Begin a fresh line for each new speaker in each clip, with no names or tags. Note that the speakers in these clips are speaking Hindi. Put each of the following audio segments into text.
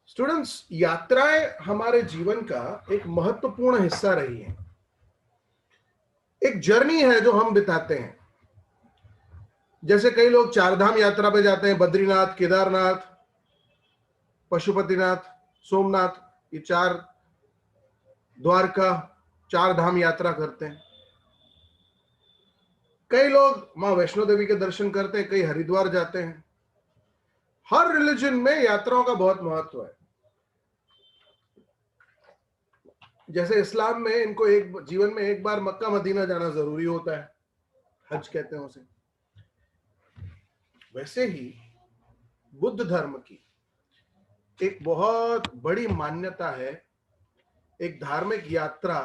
स्टूडेंट्स, यात्राएं हमारे जीवन का एक महत्वपूर्ण हिस्सा रही है। एक जर्नी है जो हम बिताते हैं। जैसे कई लोग चारधाम यात्रा पे जाते हैं, बद्रीनाथ, केदारनाथ, पशुपतिनाथ, सोमनाथ, ये चार, द्वारका, चार धाम यात्रा करते हैं। कई लोग मां वैष्णो देवी के दर्शन करते हैं, कई हरिद्वार जाते हैं। हर रिलीजन में यात्राओं का बहुत महत्व है। जैसे इस्लाम में इनको एक जीवन में एक बार मक्का मदीना जाना जरूरी होता है, हज कहते हैं उसे। वैसे ही बुद्ध धर्म की एक बहुत बड़ी मान्यता है, एक धार्मिक यात्रा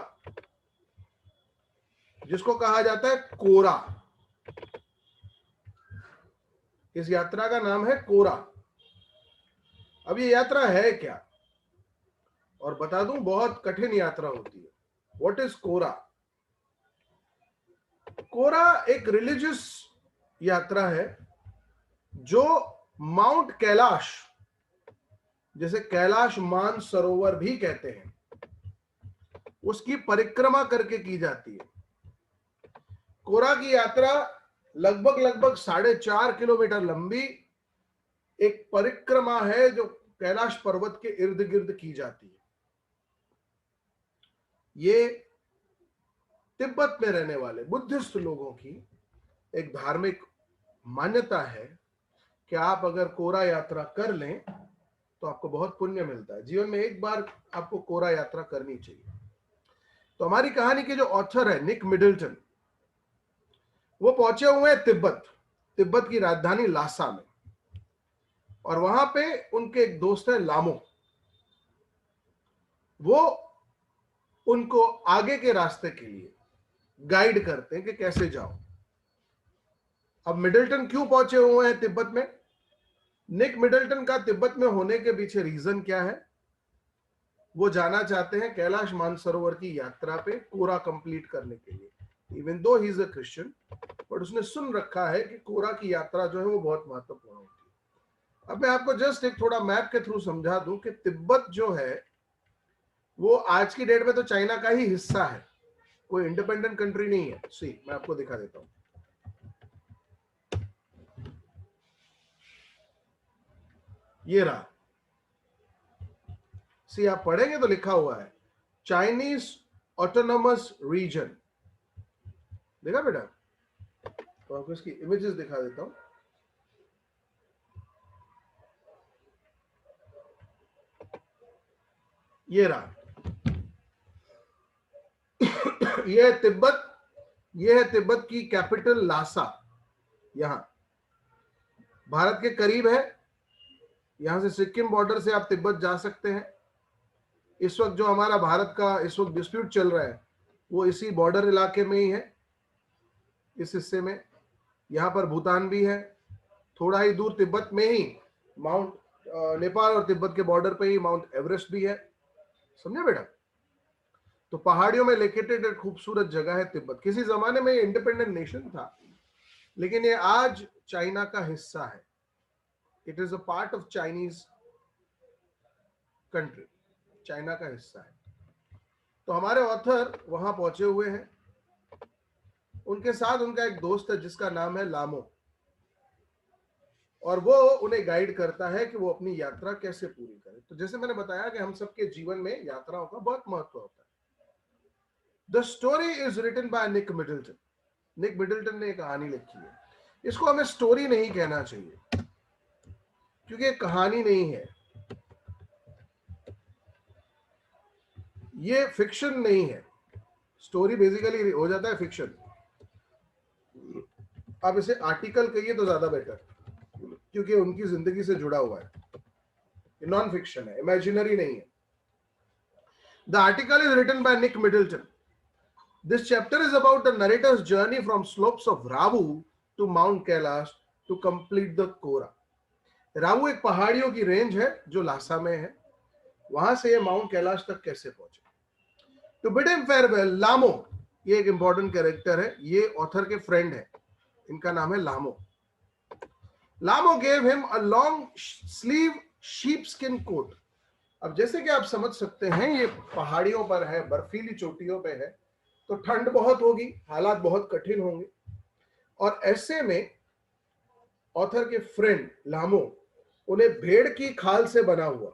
जिसको कहा जाता है कोरा। इस यात्रा का नाम है कोरा। अब ये यात्रा है क्या, और बता दूं, बहुत कठिन यात्रा होती है। व्हाट इज कोरा? कोरा एक रिलीजियस यात्रा है जो माउंट कैलाश, जैसे कैलाश मान सरोवर भी कहते हैं, उसकी परिक्रमा करके की जाती है। कोरा की यात्रा लगभग 4.5 किलोमीटर लंबी एक परिक्रमा है जो कैलाश पर्वत के इर्द गिर्द की जाती है। ये तिब्बत में रहने वाले बुद्धिस्ट लोगों की एक धार्मिक मान्यता है कि आप अगर कोरा यात्रा कर लें तो आपको बहुत पुण्य मिलता है। जीवन में एक बार आपको कोरा यात्रा करनी चाहिए। तो हमारी कहानी के जो ऑथर है निक मिडल्टन, वो पहुंचे हुए हैं तिब्बत की राजधानी लासा में, और वहां पे उनके एक दोस्त है लामो। वो उनको आगे के रास्ते के लिए गाइड करते हैं कि कैसे जाओ। अब मिडल्टन क्यों पहुंचे हुए हैं तिब्बत में? निक मिडल्टन का तिब्बत में होने के पीछे रीजन क्या है? वो जाना चाहते हैं कैलाश मानसरोवर की यात्रा पे कोरा कंप्लीट करने के लिए। Even though he is a Christian, but उसने सुन रखा है कि कोरा की यात्रा जो है वो बहुत महत्वपूर्ण होती है। अब मैं आपको जस्ट एक थोड़ा मैप के थ्रू समझा दूं कि तिब्बत जो है वो आज की डेट में तो चाइना का ही हिस्सा है, कोई इंडिपेंडेंट कंट्री नहीं है। सी, मैं आपको दिखा देता हूं। ये रहा। सी, आप पढ़ेंगे तो लिखा हुआ है चाइनीज ऑटोनोमस रीजन। देखा बेटा? तो आपको इसकी इमेजेस दिखा देता हूं। ये रहा। ये है तिब्बत, ये है तिब्बत की कैपिटल लासा। यहां भारत के करीब है। यहां से सिक्किम बॉर्डर से आप तिब्बत जा सकते हैं। इस वक्त जो हमारा भारत का इस वक्त डिस्प्यूट चल रहा है वो इसी बॉर्डर इलाके में ही है, इस हिस्से में। यहां पर भूटान भी है। थोड़ा ही दूर तिब्बत में ही माउंट नेपाल और तिब्बत के बॉर्डर पे ही माउंट एवरेस्ट भी है। समझे बेटा? तो पहाड़ियों में लोकेटेड एक खूबसूरत जगह है तिब्बत। किसी जमाने में ये इंडिपेंडेंट नेशन था, लेकिन ये आज चाइना का हिस्सा है। It is a part of Chinese country, China का हिस्सा है। तो हमारे ऑथर वहां पहुंचे हुए हैं। उनके साथ उनका एक दोस्त है जिसका नाम है लामो, और वो उन्हें गाइड करता है कि वो अपनी यात्रा कैसे पूरी करें। तो जैसे मैंने बताया कि हम सबके जीवन में यात्राओं का बहुत महत्व होता है। The story is written by Nick Middleton. Nick Middleton ने एक कहानी लिखी है। इसको हमें स्टोरी नहीं कहना चाहिए, क्योंकि ये कहानी नहीं है, ये फिक्शन नहीं है। स्टोरी बेसिकली हो जाता है फिक्शन। आप इसे आर्टिकल कहिए तो ज्यादा बेटर, क्योंकि उनकी जिंदगी से जुड़ा हुआ है। ये नॉन फिक्शन है, इमेजिनरी नहीं है। The article is written by Nick Middleton. This chapter is about the narrator's journey from slopes of Ravu to Mount Kailash to complete the Kora. रावू एक पहाड़ियों की रेंज है जो लासा में है। वहां से ये माउंट कैलाश तक कैसे पहुंचे। तो बिड हिम फेयरवेल, लामो, ये एक इंपॉर्टेंट कैरेक्टर है। ये ऑथर के फ्रेंड है, इनका नाम है लामो। लामो gave him a long sleeve sheepskin coat. अब जैसे कि आप समझ सकते हैं ये पहाड़ियों पर है, बर्फीली चोटियों पे है, तो ठंड बहुत होगी, हालात बहुत कठिन होंगे। और ऐसे में ऑथर के फ्रेंड लामो उन्हें भेड़ की खाल से बना हुआ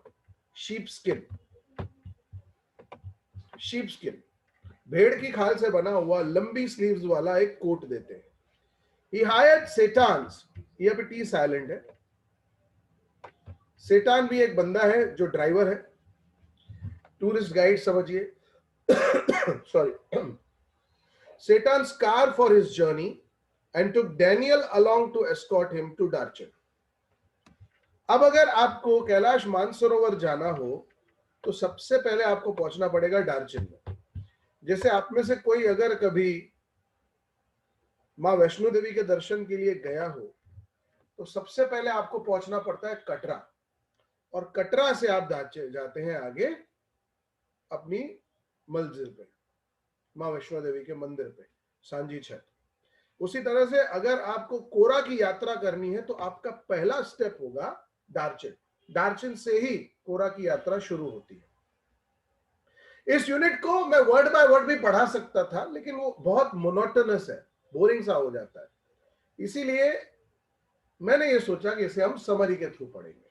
शीप स्किन भेड़ की खाल से बना हुआ लंबी स्लीव्स वाला एक कोट देते हैं। He hired Setans, ये भी टी साइलेंट है। सेटान भी एक बंदा है जो ड्राइवर है, टूरिस्ट गाइड समझिए। Sorry. Satan's car for his journey and took Daniel along to escort him to Darchen. अब अगर आपको कैलाश मानसरोवर जाना हो तो सबसे पहले आपको पहुंचना पड़ेगा डार्जिन में। जैसे आप में से कोई अगर कभी माँ वैष्णो देवी के दर्शन के लिए गया हो तो सबसे पहले आपको पहुंचना पड़ता है कटरा, और कटरा से आप जाते हैं आगे अपनी मंजिल पे, माँ वैष्णो देवी के मंदिर पे, सांझी छत। उसी तरह से अगर आपको कोरा की यात्रा करनी है तो आपका पहला स्टेप होगा दार्जिन। दार्जिन से ही कोरा की यात्रा शुरू होती है। इस यूनिट को मैं वर्ड बाय वर्ड भी पढ़ा सकता था, लेकिन वो बहुत मोनोटोनस है, बोरिंग सा हो जाता है। इसीलिए मैंने ये सोचा कि इसे हम समरी के थ्रू पढ़ेंगे।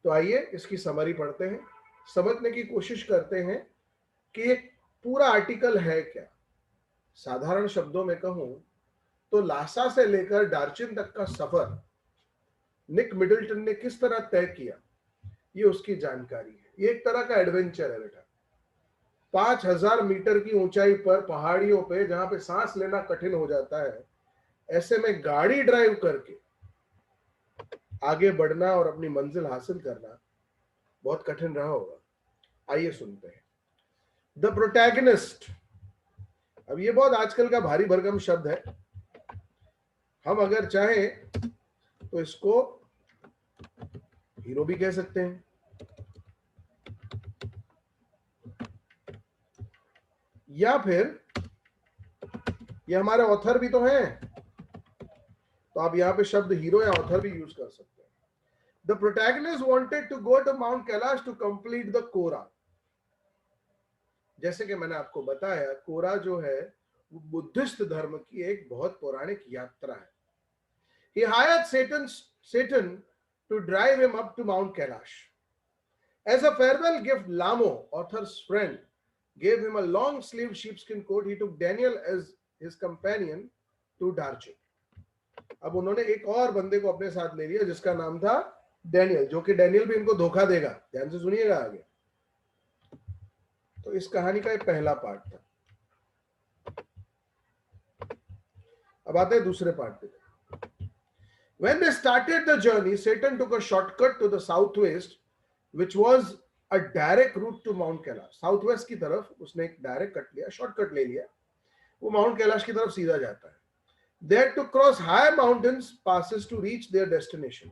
तो आइए इसकी समरी पढ़ते हैं, समझने की कोशिश करते हैं कि ये पूरा आर्टिकल है क्या। साधारण शब्दों में कहूं तो लासा से लेकर डार्जिन तक का सफर निक मिडल्टन ने किस तरह तय किया, ये उसकी जानकारी है। ये एक तरह का एडवेंचर है बेटा। 5000 मीटर की ऊंचाई पर पहाड़ियों पे जहां पे सांस लेना कठिन हो जाता है, ऐसे में गाड़ी ड्राइव करके आगे बढ़ना और अपनी मंजिल हासिल करना बहुत कठिन रहा होगा। आइए सुनते हैं। The protagonist. अब ये बहुत आजकल का भारी भरकम शब्द है। हम अगर चाहें तो इसको हीरो भी कह सकते हैं, या फिर ये हमारे ऑथर भी तो हैं, तो आप यहां पे शब्द हीरो या ऑथर भी यूज कर सकते हैं। The protagonist wanted to go to Mount Kailash to complete the kora. जैसे कि मैंने आपको बताया, कोरा जो है वो बुद्धिस्ट धर्म की एक बहुत पौराणिक यात्रा है। He hired Satan to drive him up to Mount Kailash. As a farewell gift, Lamo, author's friend, gave him a long-sleeved sheepskin coat. He took Daniel as his companion to Darjin. अब उन्होंने एक और बंदे को अपने साथ ले लिया जिसका नाम था डैनियल, जो कि डैनियल भी इनको धोखा देगा। ध्यान से सुनिएगा आगे। तो इस कहानी का एक पहला पार्ट था। अब आते हैं दूसरे पार्ट पे। When they started the journey, Satan took a shortcut to the southwest, which was a direct route to Mount Kailash. Southwest की तरफ उसने एक डायरेक्ट कट लिया, शॉर्टकट ले लिया, वो माउंट कैलाश की तरफ सीधा जाता है। They had to cross high mountains passes to reach their destination.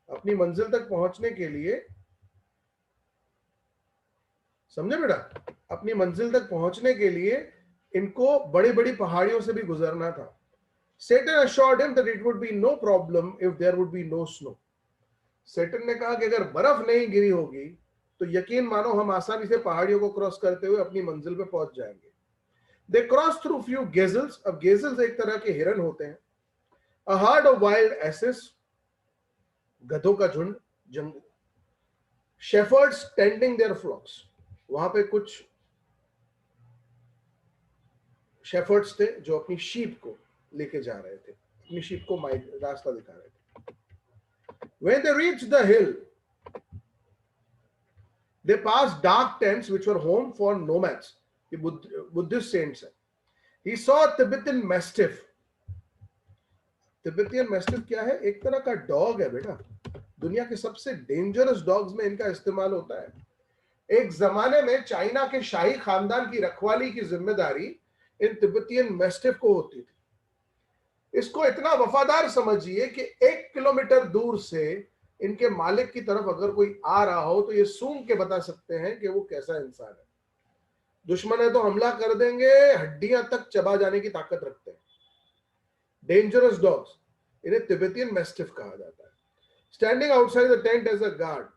अपनी मंजिल तक पहुंचने के लिए, समझे बेटा, अपनी मंजिल तक पहुंचने के लिए इनको बड़ी बड़ी पहाड़ियों से भी गुजरना था। Satan assured him that it would be no problem if there would be no snow. Satan ने कहा कि अगर बर्फ नहीं गिरी होगी तो यकीन मानो हम आसानी से पहाड़ियों को क्रॉस करते हुए अपनी मंजिल पे पहुंच जाएंगे। They crossed through few gazelles. अब gazelles एक तरह के हिरन होते हैं। A herd of wild asses, गधों का झुंड, जंगल। Shepherds tending their flocks. वहां पे कुछ शेफर्ड्स थे जो अपनी शीप को लेके जा रहे थे, अपनी शीप को रास्ता दिखा रहे थे। When they reached the hill, they passed dark tents which were home for nomads. ये बुद्धिस्ट सेंट्स है। He saw a Tibetan mastiff. Tibetan mastiff क्या है? एक तरह का डॉग है बेटा। दुनिया के सबसे डेंजरस डॉग्स में इनका इस्तेमाल होता है। एक जमाने में चाइना के शाही खानदान की रखवाली की जिम्मेदारी इन तिब्बतियन मैस्टिफ को होती थी। इसको इतना वफादार समझिए कि 1 किलोमीटर दूर से इनके मालिक की तरफ अगर कोई आ रहा हो तो ये सूंघ के बता सकते हैं कि वो कैसा इंसान है। दुश्मन है तो हमला कर देंगे, हड्डियां तक चबा जाने की ताकत रखते हैं। डेंजरस डॉग्स, इन्हें तिब्बतियन मैस्टिफ कहा जाता है। Standing outside the tent as a guard,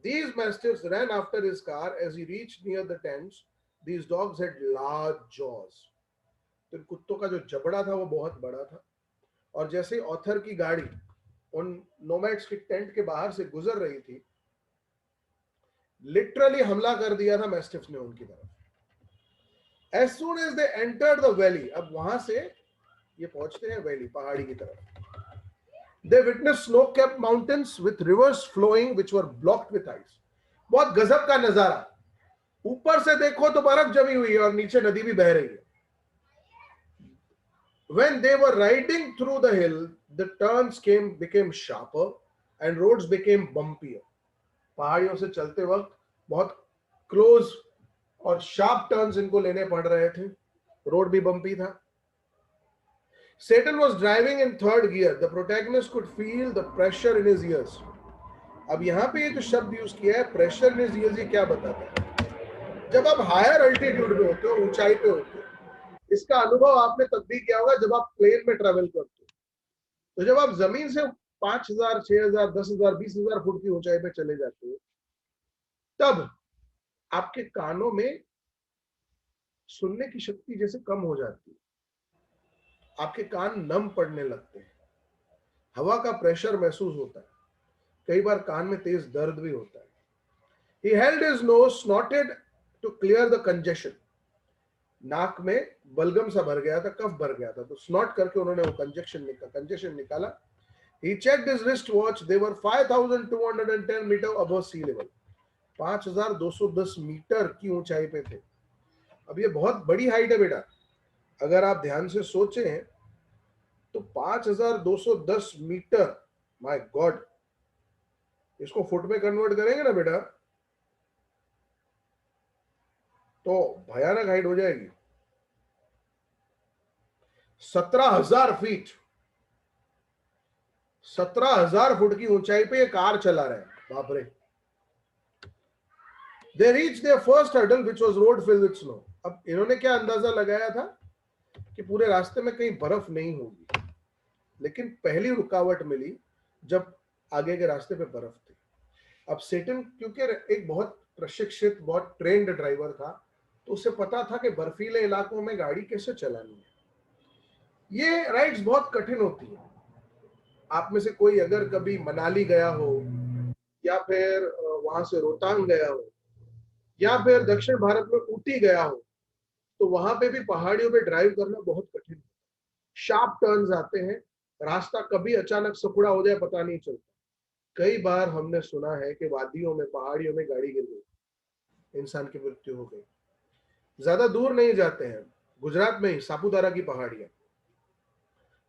These mastiffs ran after his car as he reached near the tents. These dogs had large jaws. तो इन कुत्तों का जो जबड़ा था वो बहुत बड़ा था, और जैसे ऑथर की गाड़ी उन नोमैड्स की टेंट के बाहर से गुजर रही थी, लिटरली हमला कर दिया था मैस्टिफ्स ने उनकी तरफ. As soon as they entered the valley, अब वहां से ये पहुंचते हैं वैली, पहाड़ी की तरफ. They witnessed snow-capped mountains with rivers flowing which were blocked with ice. बहुत गजब का नजारा. ऊपर से देखो तो बर्फ जमी हुई है और नीचे नदी भी बह रही है. When they were riding through the hill, the turns became sharper and roads became bumpier. पहाड़ियों से चलते वक्त बहुत क्लोज और शार्प टर्न्स इनको लेने पड़ रहे थे, रोड भी बम्पी था. Satan was driving in third gear. The protagonist could feel the pressure in his ears. अब यहाँ पे ये जो शब्द यूज किया है, प्रेशर इन हिज ईयर्स, ये क्या बताता है? जब आप हायर अल्टीट्यूड पे होते हो, ऊंचाई पे होते हो, इसका अनुभव आपने तब भी किया होगा जब आप प्लेन में ट्रेवल करते हो. तो जब आप जमीन से 5,000, 6,000, 10,000, 20,000 फुट की ऊंचाई पे चले जाते हो, तब आपके कानों में सुनने की शक्ति जैसे कम हो जाती है, आपके कान नम पड़ने लगते हैं, हवा का प्रेशर महसूस होता है, कई बार कान में तेज दर्द भी होता है. He held his nose, snorted to clear the congestion. नाक में बलगम सा भर गया था, कफ भर गया था, तो स्नॉट करके उन्होंने वो कंजेशन निकाला. He checked his wrist watch. They were 5,210 metre above sea level. 5,210 metre की ऊंचाई पे थे. अब ये बहुत बड़ी हाइट है बेटा. अगर आप ध्यान से सोचें तो 5,210 मीटर, माय गॉड, इसको फुट में कन्वर्ट करेंगे ना बेटा तो भयानक हाइट हो जाएगी. 17,000 फीट, 17,000 फुट की ऊंचाई पे ये कार चला रहे हैं, बाप रे. They reached their first hurdle which was road filled with snow. अब इन्होंने क्या अंदाजा लगाया था कि पूरे रास्ते में कहीं बर्फ नहीं होगी, लेकिन पहली रुकावट मिली जब आगे के रास्ते पे बर्फ थी. अब सेटन क्योंकि एक बहुत प्रशिक्षित, बहुत ट्रेंड ड्राइवर था, तो उसे पता था कि बर्फीले इलाकों में गाड़ी कैसे चलानी है. ये राइड्स बहुत कठिन होती है. आप में से कोई अगर कभी मनाली गया हो, या फिर वहां से रोहतांग गया हो, या फिर दक्षिण भारत में ऊटी गया हो, तो वहां पे भी पहाड़ियों पे ड्राइव करना बहुत कठिन है. शार्प टर्न्स आते हैं, रास्ता कभी अचानक सकुड़ा हो जाए पता नहीं चलता. कई बार हमने सुना है कि वादियों में, पहाड़ियों में गाड़ी गिर गई, इंसान की मृत्यु हो गई. ज्यादा दूर नहीं जाते हैं, गुजरात में ही सापुतारा की पहाड़ियां.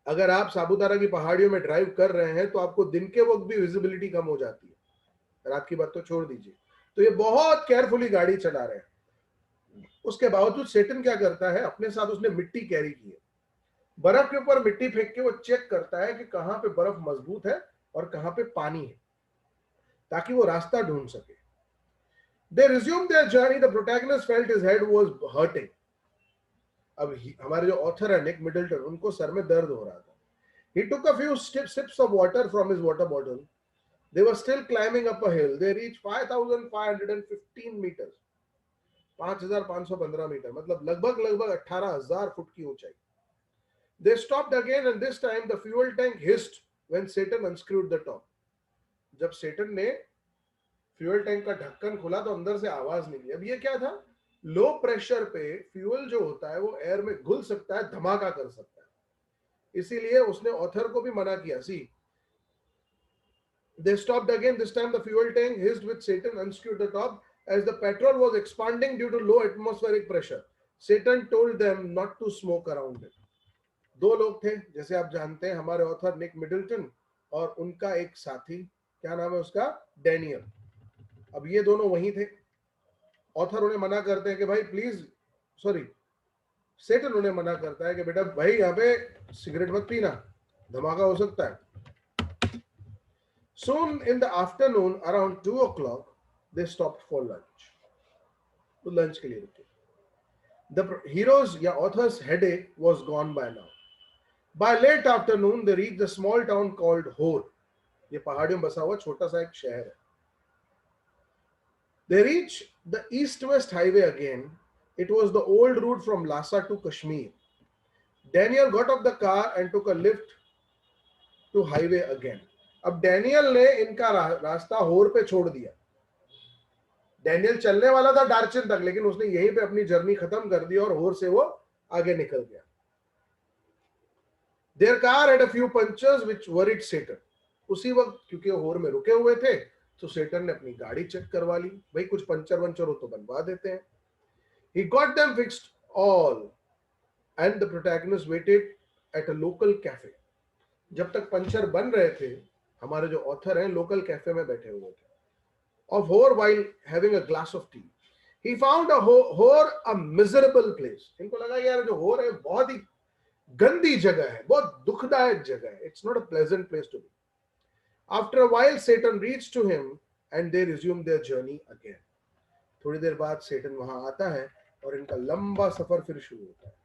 अगर आप सापुतारा की पहाड़ियों में ड्राइव कर रहे हैं तो आपको दिन के वक्त भी विजिबिलिटी कम हो जाती है, रात की बात तो छोड़ दीजिए. तो ये बहुत केयरफुली गाड़ी चला रहे हैं. उसके बावजूद सेटन क्या करता है, अपने साथ उसने मिट्टी कैरी की है. बर्फ के ऊपर मिट्टी फेंक के वो चेक करता है कि कहां पे बर्फ मजबूत है और कहां पे पानी है, ताकि वो रास्ता ढूंढ सके. They resumed their journey. The protagonist felt his head was hurting. अब हमारे जो ऑथर है निक मिडल्टन, उनको सर में दर्द हो रहा था. He took a few sips of water from his water bottle. They were still climbing up a hill. They reached 5,515 meters. 5,515 metre, मतलब लगभग 18,000 फुट की ऊंचाई. They stopped again and this time the fuel tank hissed when Satan unscrewed the top. जब सेटन ने फ्यूल टैंक का ढक्कन खोला तो अंदर से आवाज निकली. अब ये क्या था, लो प्रेशर पे फ्यूल जो होता है वो एयर में घुल सकता है, धमाका कर सकता है. इसीलिए उसने ऑथर को भी मना किया. सी, they stopped again. This time the fuel tank hissed with Satan unscrewed the top as the petrol was expanding due to low atmospheric pressure. Satan told them not to smoke around it. दो लोग थे, जैसे आप जानते हैं, हमारे ऑथर निक मिडल्टन और उनका एक साथी, क्या नाम है उसका, डैनियल. अब ये दोनों वहीं थे. ऑथर उन्हें मना करते हैं कि भाई प्लीज, सॉरी, सेटन उन्हें मना करता है कि बेटा भाई यहाँ पे सिगरेट मत पीना, धमाका हो सकता है. Soon in the afternoon, around 2 o'clock, they stopped for lunch. तो लंच के लिए रुके. The hero's या author's headache was gone by now. By late afternoon, they reached the small town called Hor. ये पहाड़ियों में बसा हुआ छोटा सा एक शहर है. They reach the east-west highway again. It was the old route from Lhasa to Kashmir. Daniel got off the car and took a lift to highway again. अब डैनियल ने इनका रास्ता होर पे छोड़ दिया. डैनियल चलने वाला था डार्चिन तक, लेकिन उसने यहीं पे अपनी जर्नी खत्म कर दी और होर से वो आगे निकल गया. Their car had a few punctures which worried Satan. उसी वक्त क्योंकि होर में रुके हुए थे तो सेटन ने अपनी गाड़ी चेक करवा ली. भाई कुछ पंचर वंचर हो तो बनवा देते हैं. He got them fixed all and the protagonist waited at a local cafe. जब तक पंचर बन रहे थे, हमारे जो ऑथर हैं लोकल कैफे में बैठे हुए थे. Of Hor while having a glass of tea. He found a Hor a miserable place. इनको लगा यार जो होर है बहुत ही गंदी जगह है, बहुत दुखदायक जगह है. It's not a pleasant place to be. After a while, Satan reached to him and they resumed their journey again. थोड़ी देर बाद सेटन वहां आता है और इनका लंबा सफर फिर शुरू होता है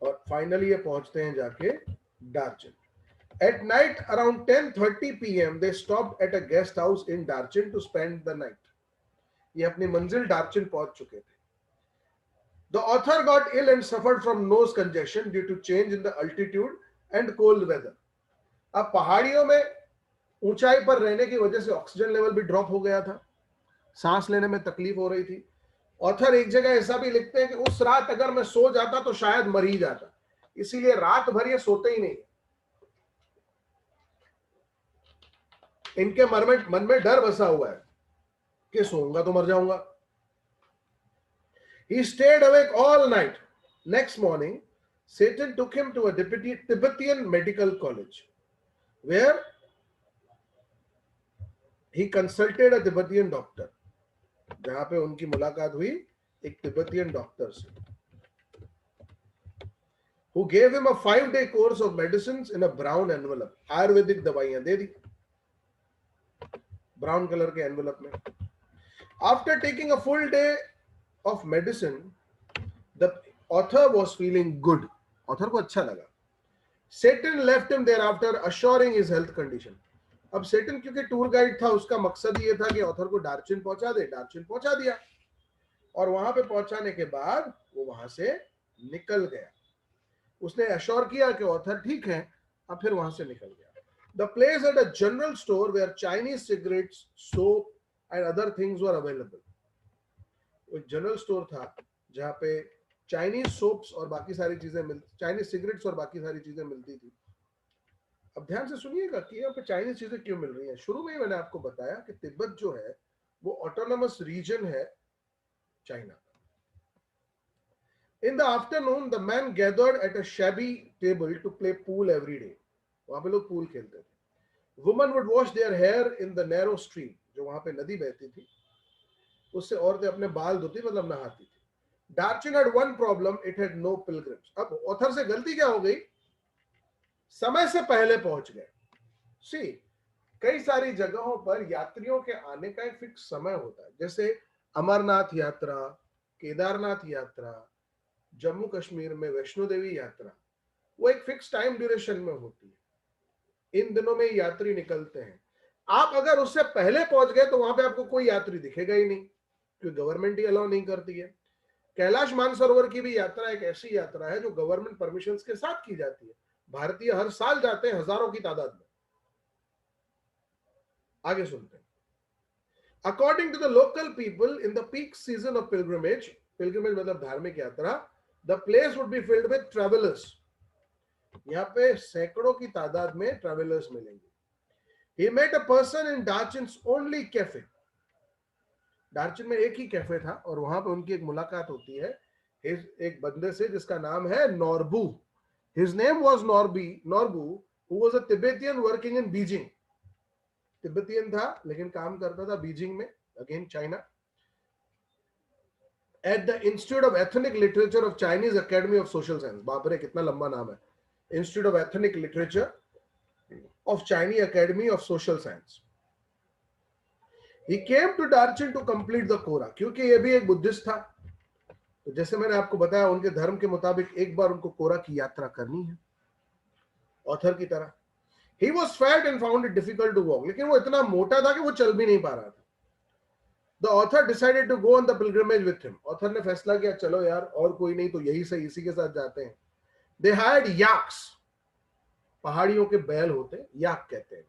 और फाइनली ये पहुंचते हैं जाके डार्चिन. At night around 10:30 p.m. they stopped at a guest house in Darchin to spend the night. ये अपनी मंजिल डार्चिन पहुंच चुके थे. The author got ill and suffered from nose congestion due to change in the altitude and cold weather. अब पहाड़ियों में ऊंचाई पर रहने की वजह से ऑक्सीजन लेवल भी ड्रॉप हो गया था, सांस लेने में तकलीफ हो रही थी. ऑथर एक जगह ऐसा भी लिखते हैं कि उस रात अगर मैं सो जाता तो शायद मर ही जाता, इसीलिए रात भर ये सोते ही नहीं. इनके मन में डर बसा हुआ है कि सोऊंगा तो मर जाऊंगा. He stayed awake all night. Next morning, Satan took him to a Tibetan medical college, where he consulted a Tibetan doctor. जहां पे उनकी मुलाकात हुई एक तिब्बतियन डॉक्टर से, who gave him a 5-day course of medicines in a brown envelope. Ayurvedic दवाइयां दे दी ब्राउन कलर के एनवेलप में. After taking a full day of medicine, the author was feeling good. author को अच्छा लगा. Satan left him thereafter, assuring his health condition. अब सेटन क्योंकि टूर गाइड था, उसका मकसद ये था कि ऑथर को डार्चिन पहुंचा दे. डार्चिन पहुंचा दिया और वहां पे पहुंचाने के बाद वो वहां से निकल गया. उसने अश्योर किया कि ऑथर ठीक है, अब फिर वहां से निकल गया. The place had a general store where Chinese cigarettes, soap and other things were available. एक जनरल स्टोर था जहां पे चाइनीज सोप्स और बाकी सारी चीजें चाइनीज सिगरेट्स और बाकी सारी चीजें मिलती थी. अब ध्यान से सुनिएगा कि यहाँ पे चाइनीज चीजें क्यों मिल रही हैं. शुरू में ही मैंने आपको बताया कि तिब्बत जो है वो ऑटोनोमस रीजन है China. In the afternoon, the men gathered at a shabby table to play pool every day. वहां पे लोग पूल खेलते थे. Women would wash their hair in the narrow stream. जो वहां पे नदी बहती थी उससे औरतें अपने बाल धोती, मतलब नहाती थी. Darchin had one problem, it had no pilgrims. अब ऑथर से गलती क्या हो गई, समय से पहले पहुंच गए. सी कई सारी जगहों पर यात्रियों के आने का एक फिक्स समय होता है, जैसे अमरनाथ यात्रा, केदारनाथ यात्रा, जम्मू कश्मीर में वैष्णो देवी यात्रा, वो एक फिक्स टाइम ड्यूरेशन में होती है. इन दिनों में यात्री निकलते हैं. आप अगर उससे पहले पहुंच गए तो वहां पे आपको कोई यात्री दिखेगा ही नहीं, क्योंकि गवर्नमेंट ही अलाउ नहीं करती है. कैलाश मानसरोवर की भी यात्रा एक ऐसी यात्रा है जो गवर्नमेंट परमिशंस के साथ की जाती है. भारतीय हर साल जाते हैं हजारों की तादाद में. आगे सुनते हैं. According to the local people, in the peak season of pilgrimage मतलब धार्मिक यात्रा, the place would be filled with travelers. यहाँ पे सैकड़ों की तादाद में ट्रैवलर्स मिलेंगे. He met a person in Darchin's only cafe. डार्चिन में एक ही कैफे था और वहां पे उनकी एक मुलाकात होती है एक बंदे से जिसका नाम है Norbu. His name was Norbu, who was a Tibetan working in Beijing. Tibetan था लेकिन काम करता था बीजिंग में, again China. At the Institute of Ethnic Literature of Chinese Academy of Social Science. बाप रे कितना लंबा नाम है. Institute of Ethnic Literature of Chinese Academy of Social Science. He came to Darchin to complete the Kora. क्योंकि ये भी एक बुद्धिस्ट था, तो जैसे मैंने आपको बताया उनके धर्म के मुताबिक एक बार उनको कोरा की यात्रा करनी है ऑथर की तरह. He was fat and found it difficult to walk. लेकिन वो इतना मोटा था कि वो चल भी नहीं पा रहा था. The author decided to go on the pilgrimage with him. Author ने फैसला किया चलो यार और कोई नहीं तो यही सही, इसी के साथ जाते हैं. They hired yaks. पहाड़ियों के बैल होते हैं, याक कहते हैं.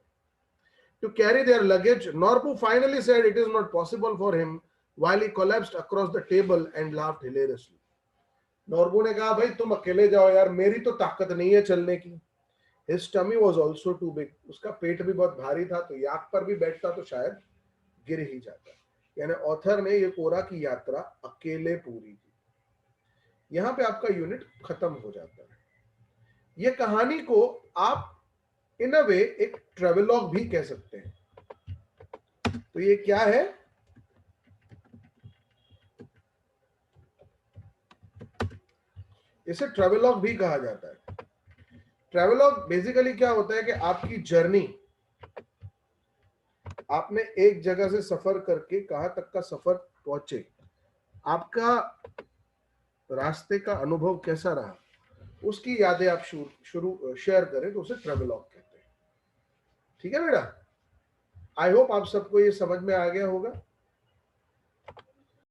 To carry their luggage. Norbu finally said it is not possible for him while he collapsed across the table and laughed hilariously. Norbu ने कहा भाई तुम अकेले जाओ यार, मेरी तो ताकत नहीं है चलने की. His tummy was also too big. उसका पेट भी बहुत भारी था, तो याक पर भी बैठता तो शायद गिर ही जाता. यानी ऑथर ने ये कोरा की यात्रा अकेले पूरी की. यहां पे आपका यूनिट खत्म हो जाता है. ये कहानी को आप इन अ वे एक ट्रेवलॉग भी कह सकते हैं. तो ये क्या है? इसे ट्रेवलॉग भी कहा जाता है. ट्रेवलॉग बेसिकली क्या होता है कि आपकी जर्नी, आपने एक जगह से सफर करके कहां तक का सफर पहुंचे, आपका रास्ते का अनुभव कैसा रहा, उसकी यादें आप शुरू शेयर करें तो उसे ट्रेवलॉग कहते हैं. ठीक है बेटा, आई होप आप सबको ये समझ में आ गया होगा.